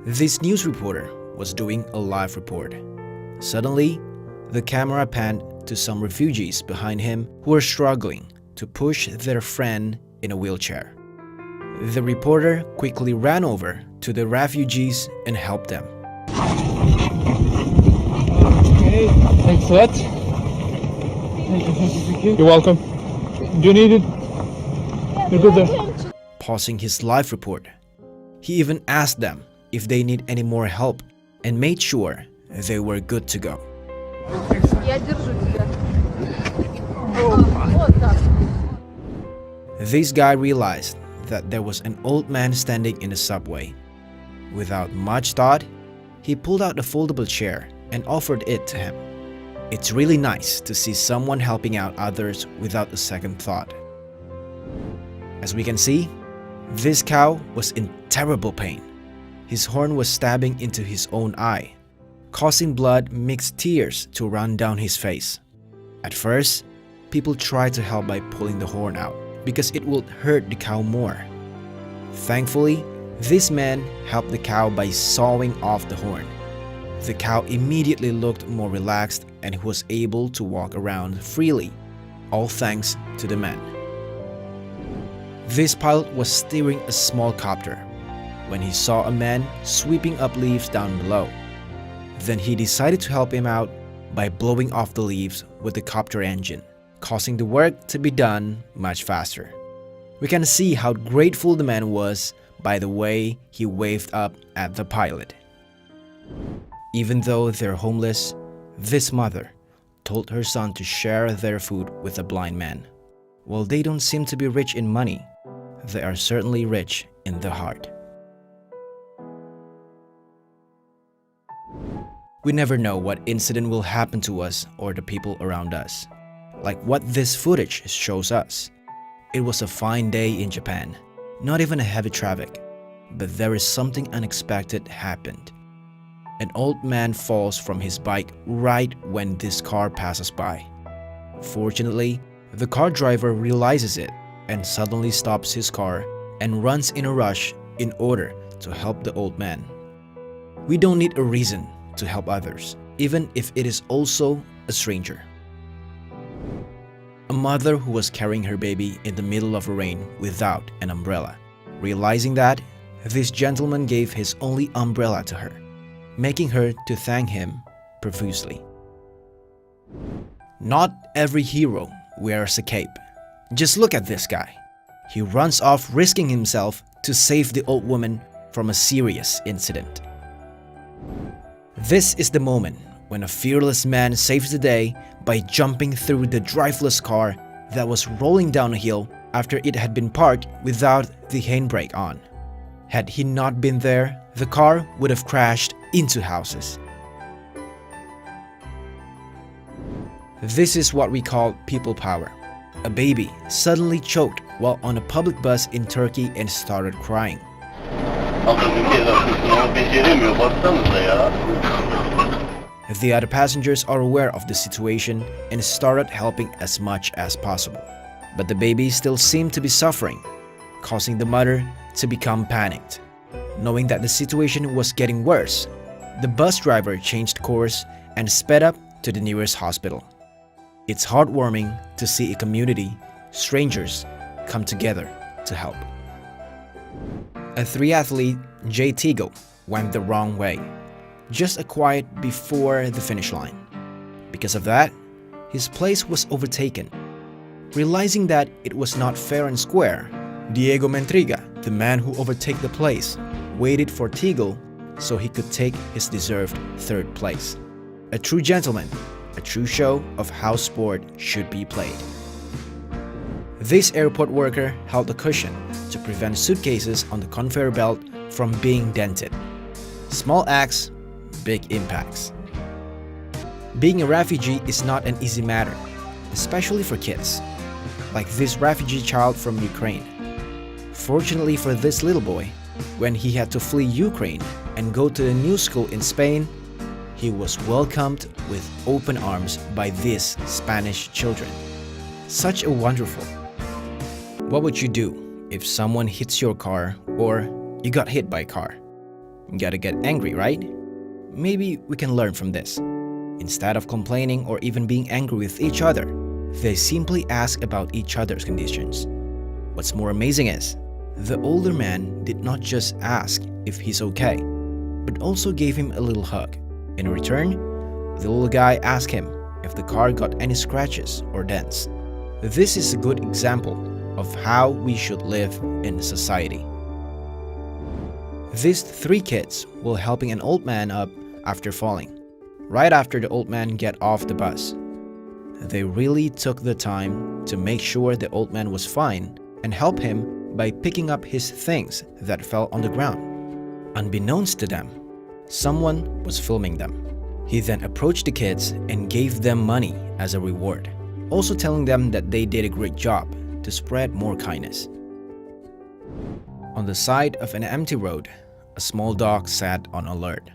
This news reporter was doing a live report. Suddenly, the camera panned to some refugees behind him who were struggling to push their friend in a wheelchair. The reporter quickly ran over to the refugees and helped them. Okay, thanks for that. Thank you. You're welcome. Do you need it? You're good there. Pausing his live report, he even asked them if they need any more help and made sure they were good to go. This guy realized that there was an old man standing in the subway. Without much thought, he pulled out a foldable chair and offered it to him. It's really nice to see someone helping out others without a second thought. As we can see, this cow was in terrible pain. His horn was stabbing into his own eye, causing blood mixed tears to run down his face. At first, people tried to help by pulling the horn out because it would hurt the cow more. Thankfully, this man helped the cow by sawing off the horn. The cow immediately looked more relaxed and he was able to walk around freely, all thanks to the man. This pilot was steering a small copter when he saw a man sweeping up leaves down below. Then he decided to help him out by blowing off the leaves with the copter engine, causing the work to be done much faster. We can see how grateful the man was by the way he waved up at the pilot. Even though they're homeless, this mother told her son to share their food with a blind man. While they don't seem to be rich in money, they are certainly rich in the heart. We never know what incident will happen to us or the people around us. Like what this footage shows us. It was a fine day in Japan, not even a heavy traffic, but there is something unexpected happened. An old man falls from his bike right when this car passes by. Fortunately, the car driver realizes it and suddenly stops his car and runs in a rush in order to help the old man. We don't need a reason to help others, even if it is also a stranger. A mother who was carrying her baby in the middle of the rain without an umbrella. Realizing that, this gentleman gave his only umbrella to her, making her to thank him profusely. Not every hero wears a cape. Just look at this guy. He runs off risking himself to save the old woman from a serious incident. This is the moment when a fearless man saves the day by jumping through the driverless car that was rolling down a hill after it had been parked without the handbrake on. Had he not been there, the car would have crashed into houses. This is what we call people power. A baby suddenly choked while on a public bus in Turkey and started crying. The other passengers are aware of the situation and started helping as much as possible. But the baby still seemed to be suffering, causing the mother to become panicked. Knowing that the situation was getting worse, the bus driver changed course and sped up to the nearest hospital. It's heartwarming to see a community, strangers, come together to help. A triathlete, Jay Teagle, went the wrong way, just a quiet before the finish line. Because of that, his place was overtaken. Realizing that it was not fair and square, Diego Mentriga, the man who overtook the place, waited for Teagle so he could take his deserved third place. A true gentleman, a true show of how sport should be played. This airport worker held a cushion to prevent suitcases on the conveyor belt from being dented. Small acts, big impacts. Being a refugee is not an easy matter, especially for kids, like this refugee child from Ukraine. Fortunately for this little boy, when he had to flee Ukraine and go to a new school in Spain, he was welcomed with open arms by these Spanish children. Such a wonderful. What would you do if someone hits your car or you got hit by a car? Gotta get angry, right? Maybe we can learn from this. Instead of complaining or even being angry with each other, they simply ask about each other's conditions. What's more amazing is, the older man did not just ask if he's okay, but also gave him a little hug. In return, the little guy asked him if the car got any scratches or dents. This is a good example of how we should live in society. These three kids were helping an old man up after falling. Right after the old man get off the bus, they really took the time to make sure the old man was fine and help him by picking up his things that fell on the ground. Unbeknownst to them, someone was filming them. He then approached the kids and gave them money as a reward, also telling them that they did a great job to spread more kindness. On the side of an empty road, a small dog sat on alert.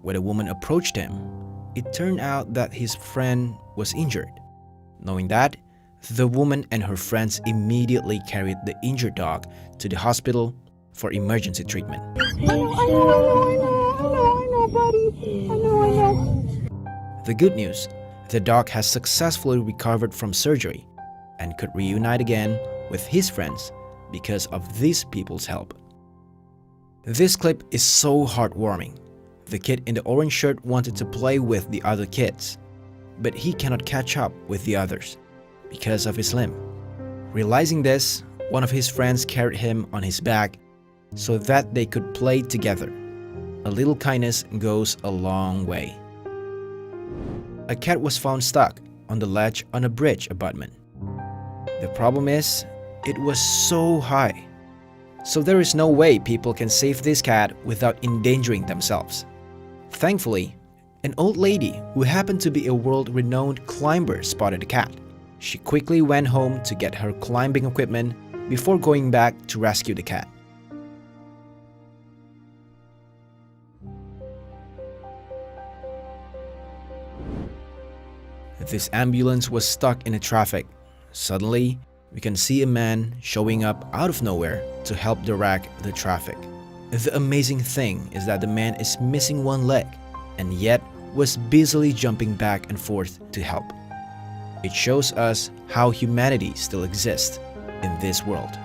When a woman approached him, it turned out that his friend was injured. Knowing that, the woman and her friends immediately carried the injured dog to the hospital for emergency treatment. I know, buddy. I know. The good news, the dog has successfully recovered from surgery and could reunite again with his friends because of these people's help. This clip is so heartwarming. The kid in the orange shirt wanted to play with the other kids, but he cannot catch up with the others because of his limb. Realizing this, one of his friends carried him on his back so that they could play together. A little kindness goes a long way. A cat was found stuck on the ledge on a bridge abutment. The problem is, it was so high. So there is no way people can save this cat without endangering themselves. Thankfully, an old lady who happened to be a world-renowned climber spotted the cat. She quickly went home to get her climbing equipment before going back to rescue the cat. This ambulance was stuck in the traffic. Suddenly, we can see a man showing up out of nowhere to help direct the traffic. The amazing thing is that the man is missing one leg and yet was busily jumping back and forth to help. It shows us how humanity still exists in this world.